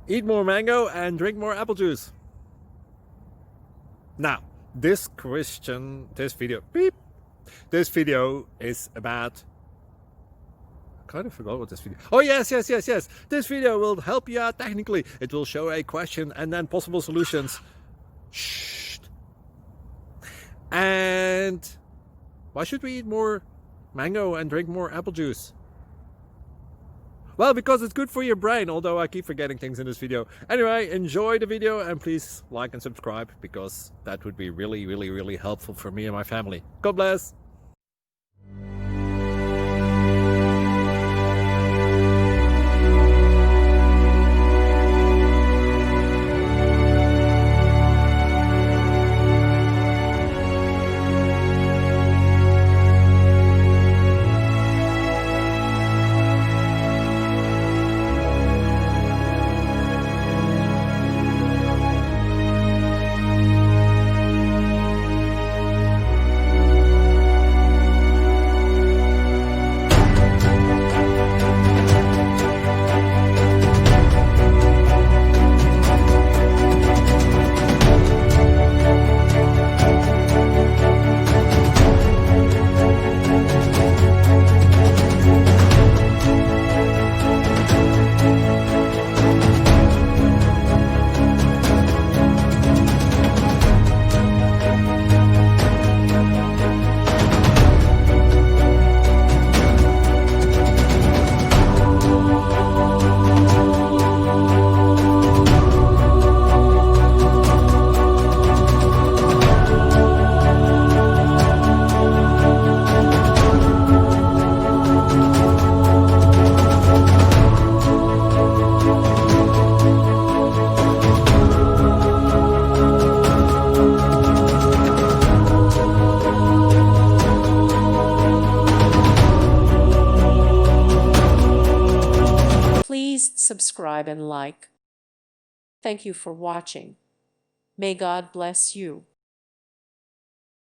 Eat more mango and drink more apple juice. Now, this video is about... I kind of forgot what this video... Oh, yes. This video will help you out technically. It will show a question and then possible solutions. Shh. And why should we eat more mango and drink more apple juice? Well, because it's good for your brain, although I keep forgetting things in this video. Anyway, enjoy the video and please like and subscribe, because that would be really helpful for me and my family. God bless! Please subscribe and like. Thank you for watching. May God bless you.